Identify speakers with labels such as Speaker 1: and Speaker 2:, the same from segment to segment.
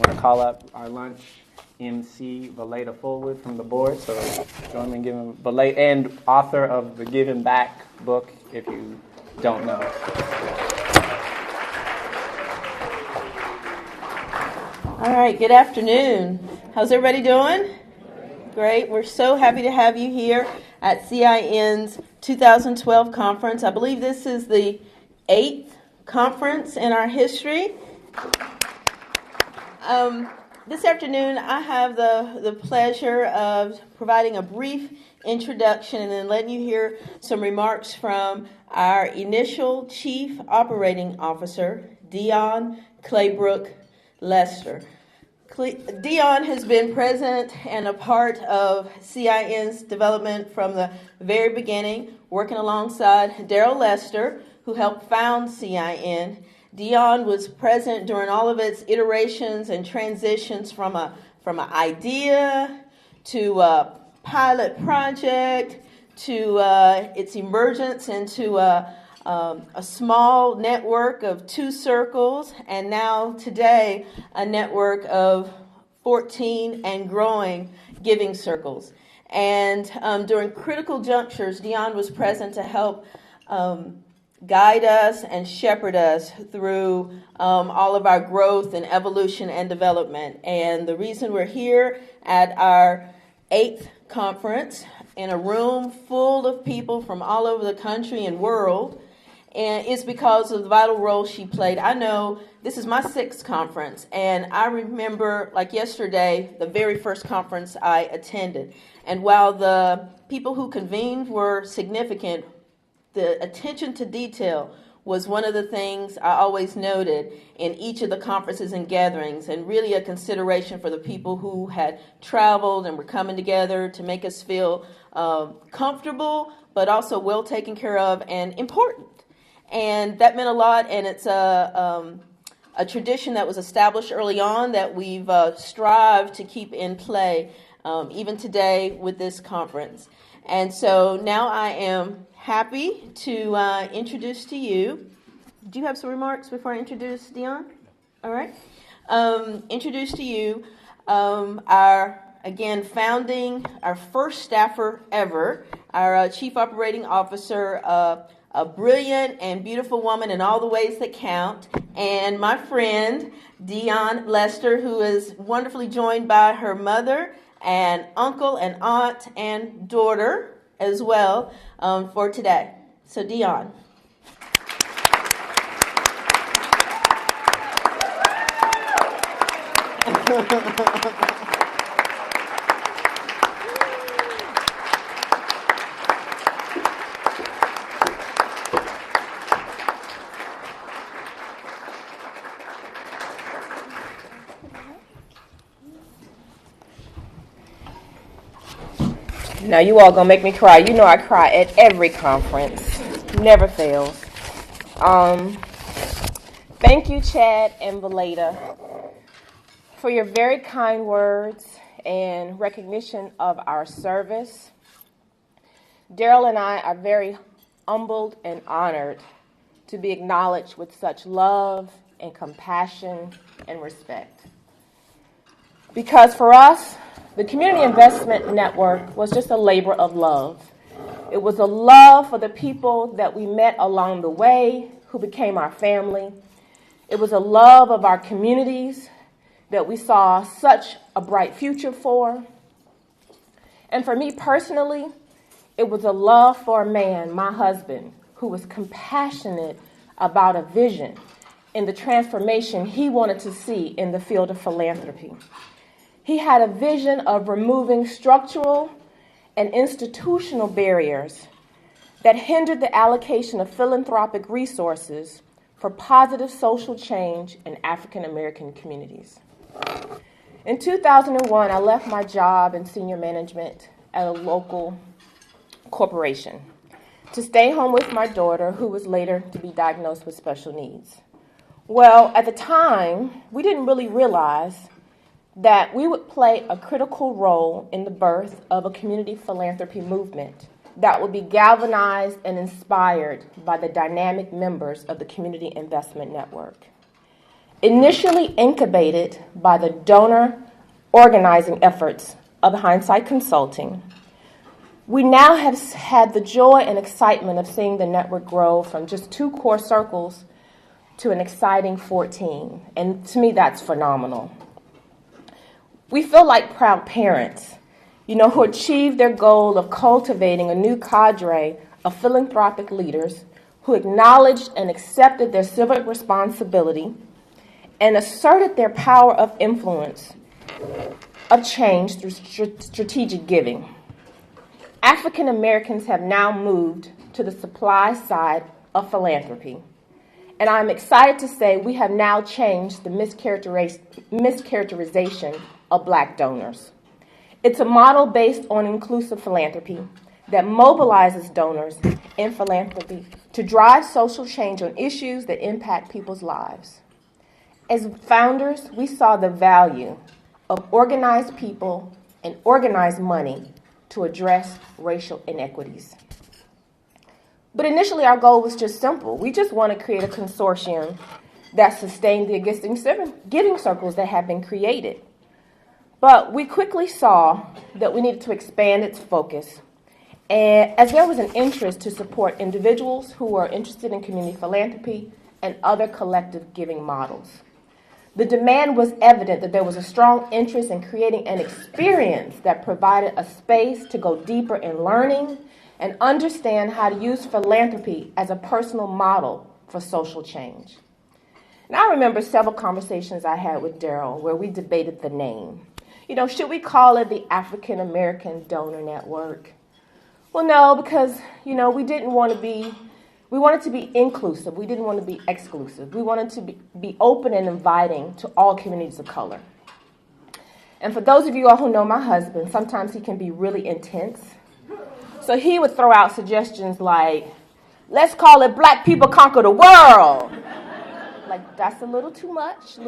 Speaker 1: I'm going to call up our lunch MC, Valeda Fullwood, from the board. So join me in giving Valeda, and author of the Giving Back book, if you don't know.
Speaker 2: All right, good afternoon. How's everybody doing? Great. We're so happy to have you here at CIN's 2012 conference. I believe this is the 8th conference in our history. This afternoon, I have the pleasure of providing a brief introduction and then letting you hear some remarks from our initial Chief Operating Officer, Dionne Claybrook Lester. Dionne has been present and a part of CIN's development from the very beginning, working alongside Daryl Lester, who helped found CIN. Dionne was present during all of its iterations and transitions from an idea to a pilot project to its emergence into a small network of 2 circles, and now today a network of 14 and growing giving circles. And during critical junctures, Dionne was present to help guide us and shepherd us through all of our growth and evolution and development. And the reason we're here at our 8th conference in a room full of people from all over the country and world, and it's because of the vital role she played. I know this is my 6th conference, and I remember, like yesterday, the very first conference I attended. And while the people who convened were significant, the attention to detail was one of the things I always noted in each of the conferences and gatherings, and really a consideration for the people who had traveled and were coming together to make us feel comfortable, but also well taken care of and important. And that meant a lot, and it's a tradition that was established early on that we've strived to keep in play even today with this conference. And so now I am happy to introduce to you. Do you have some remarks before I introduce Dionne? All right. Introduce to you our first staffer ever, our Chief Operating Officer, a brilliant and beautiful woman in all the ways that count, and my friend Dionne Lester, who is wonderfully joined by her mother and uncle and aunt and daughter as well for today. So Dionne.
Speaker 3: Now you all gonna make me cry. You know I cry at every conference. Never fails. Thank you, Chad and Valeda, for your very kind words and recognition of our service. Daryl and I are very humbled and honored to be acknowledged with such love and compassion and respect. Because for us, the Community Investment Network was just a labor of love. It was a love for the people that we met along the way who became our family. It was a love of our communities that we saw such a bright future for. And for me personally, it was a love for a man, my husband, who was compassionate about a vision in the transformation he wanted to see in the field of philanthropy. He had a vision of removing structural and institutional barriers that hindered the allocation of philanthropic resources for positive social change in African American communities. In 2001, I left my job in senior management at a local corporation to stay home with my daughter, who was later to be diagnosed with special needs. Well, at the time, we didn't really realize that we would play a critical role in the birth of a community philanthropy movement that would be galvanized and inspired by the dynamic members of the Community Investment Network. Initially incubated by the donor organizing efforts of Hindsight Consulting, we now have had the joy and excitement of seeing the network grow from just 2 core circles to an exciting 14. And to me, that's phenomenal. We feel like proud parents, who achieved their goal of cultivating a new cadre of philanthropic leaders who acknowledged and accepted their civic responsibility and asserted their power of influence of change through strategic giving. African Americans have now moved to the supply side of philanthropy. And I'm excited to say we have now changed the mischaracterization of Black donors. It's a model based on inclusive philanthropy that mobilizes donors in philanthropy to drive social change on issues that impact people's lives. As founders, we saw the value of organized people and organized money to address racial inequities. But initially, our goal was just simple. We just want to create a consortium that sustained the existing giving circles that have been created. But we quickly saw that we needed to expand its focus, and as there was an interest to support individuals who were interested in community philanthropy and other collective giving models. The demand was evident that there was a strong interest in creating an experience that provided a space to go deeper in learning and understand how to use philanthropy as a personal model for social change. And I remember several conversations I had with Daryl where we debated the name. Should we call it the African American Donor Network? Well, no, because, we wanted to be inclusive. We didn't want to be exclusive. We wanted to be open and inviting to all communities of color. And for those of you all who know my husband, sometimes he can be really intense. So he would throw out suggestions like, let's call it Black People Conquer the World. Like, that's a little too much.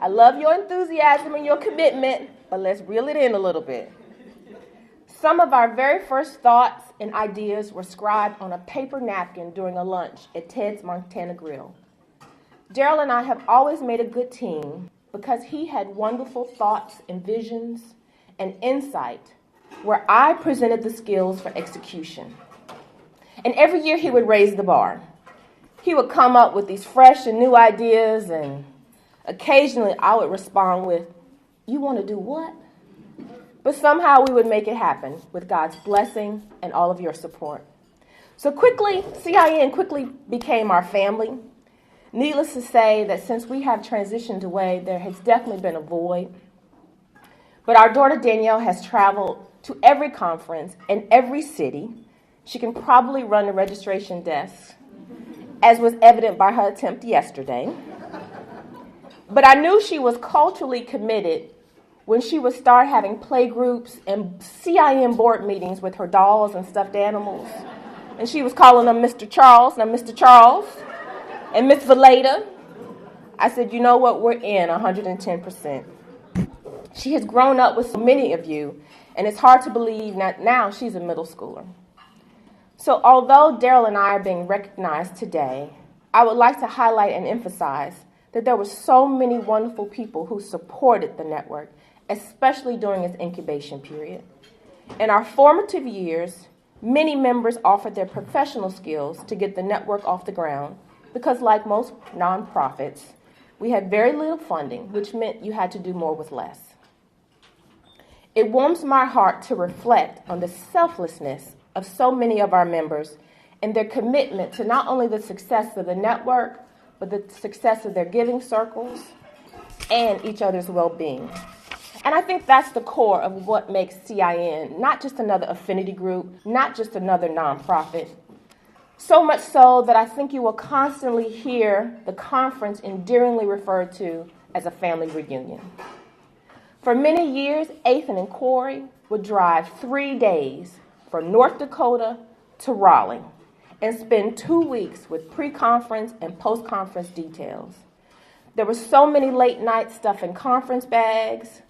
Speaker 3: I love your enthusiasm and your commitment, but let's reel it in a little bit. Some of our very first thoughts and ideas were scribed on a paper napkin during a lunch at Ted's Montana Grill. Daryl and I have always made a good team because he had wonderful thoughts and visions and insight where I presented the skills for execution. And every year he would raise the bar. He would come up with these fresh and new ideas, and occasionally I would respond with, "You want to do what?" But somehow we would make it happen with God's blessing and all of your support. So CIN quickly became our family. Needless to say that since we have transitioned away, there has definitely been a void. But our daughter Danielle has traveled to every conference in every city. She can probably run the registration desk, as was evident by her attempt yesterday. But I knew she was culturally committed when she would start having play groups and CIN board meetings with her dolls and stuffed animals. And she was calling them Mr. Charles. Now, Mr. Charles and Miss Valeda. I said, you know what? We're in 110%. She has grown up with so many of you, and it's hard to believe that now she's a middle schooler. So although Daryl and I are being recognized today, I would like to highlight and emphasize that there were so many wonderful people who supported the network, especially during its incubation period. In our formative years, many members offered their professional skills to get the network off the ground because, like most nonprofits, we had very little funding, which meant you had to do more with less. It warms my heart to reflect on the selflessness of so many of our members and their commitment to not only the success of the network, but the success of their giving circles and each other's well-being. And I think that's the core of what makes CIN not just another affinity group, not just another nonprofit. So much so that I think you will constantly hear the conference endearingly referred to as a family reunion. For many years, Ethan and Corey would drive 3 days from North Dakota to Raleigh and spend 2 weeks with pre-conference and post-conference details. There were so many late nights stuffing conference bags,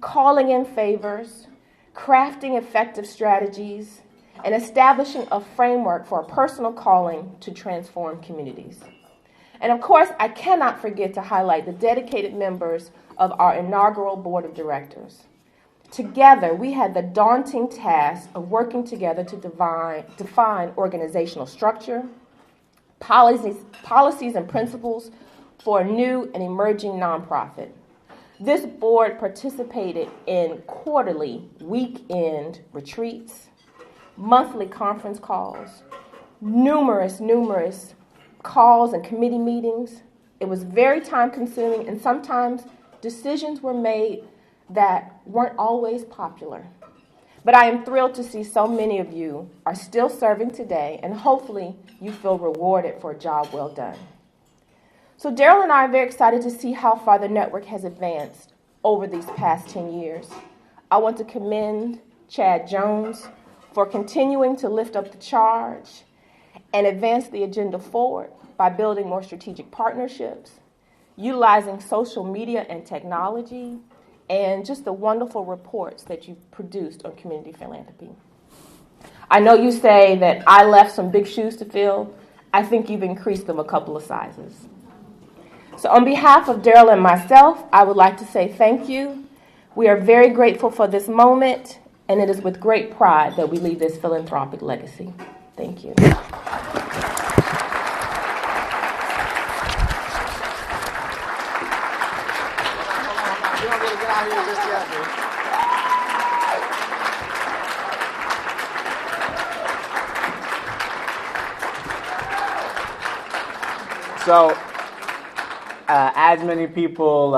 Speaker 3: calling in favors, crafting effective strategies, and establishing a framework for a personal calling to transform communities. And of course, I cannot forget to highlight the dedicated members of our inaugural board of directors. Together, we had the daunting task of working together to define organizational structure, policies and principles for a new and emerging nonprofit. This board participated in quarterly weekend retreats, monthly conference calls, numerous calls and committee meetings. It was very time-consuming, and sometimes decisions were made that weren't always popular. But I am thrilled to see so many of you are still serving today, and hopefully you feel rewarded for a job well done. So Daryl and I are very excited to see how far the network has advanced over these past 10 years. I want to commend Chad Jones for continuing to lift up the charge and advance the agenda forward by building more strategic partnerships, utilizing social media and technology, and just the wonderful reports that you've produced on community philanthropy. I know you say that I left some big shoes to fill. I think you've increased them a couple of sizes. So on behalf of Daryl and myself, I would like to say thank you. We are very grateful for this moment, and it is with great pride that we leave this philanthropic legacy. Thank you.
Speaker 1: So, as many people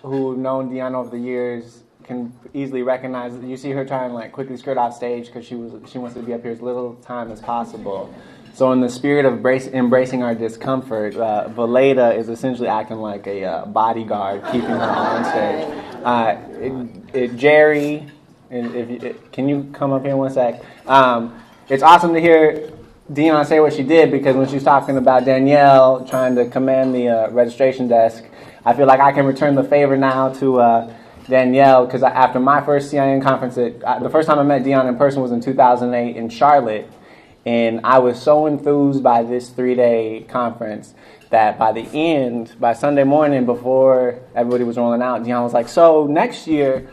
Speaker 1: who've known Dionne over the years can easily recognize, you see her trying to like quickly skirt off stage because she wants to be up here as little time as possible. So in the spirit of embracing our discomfort, Valeda is essentially acting like a bodyguard, keeping her on stage. Jerry, can you come up here one sec? It's awesome to hear Dionne say what she did, because when she was talking about Danielle trying to command the registration desk, I feel like I can return the favor now to Danielle, because after my first CIN conference, the first time I met Dionne in person was in 2008 in Charlotte, and I was so enthused by this 3-day conference that by Sunday morning, before everybody was rolling out, Dionne was like, so next year,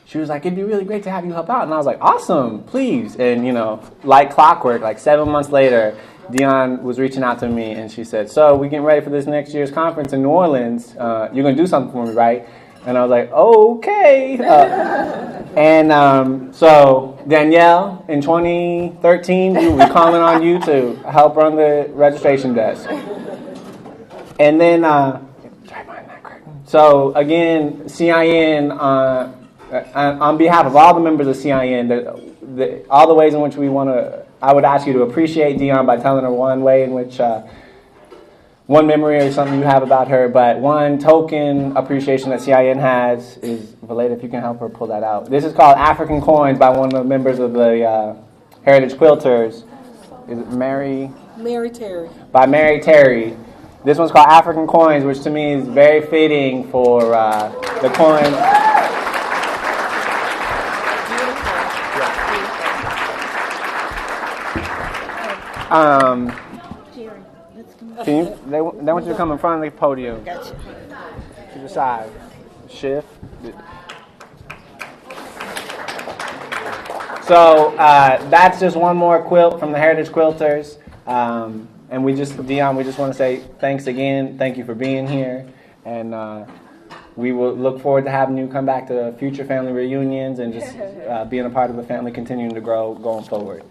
Speaker 1: she was like, it'd be really great to have you help out. And I was like, awesome, please. And, like clockwork, like 7 months later, Dionne was reaching out to me, and she said, so we're getting ready for this next year's conference in New Orleans. You're going to do something for me, right? And I was like, okay. So Danielle, in 2013, we're calling on you to help run the registration desk. And then, so again, CIN, on behalf of all the members of CIN, all the ways in which I would ask you to appreciate Dionne by telling her one way in which, one memory or something you have about her, but one token appreciation that CIN has is, Valeda, if you can help her pull that out. This is called African Coins by one of the members of the Heritage Quilters. Is it Mary?
Speaker 4: Mary Terry.
Speaker 1: By Mary Terry. This one's called African Coins, which to me is very fitting for the coin. They want you to come in front of the podium.
Speaker 4: Gotcha.
Speaker 1: To the side. Shift. So that's just one more quilt from the Heritage Quilters. And Dionne, we just want to say thanks again. Thank you for being here. And we will look forward to having you come back to future family reunions and just being a part of the family continuing to grow going forward.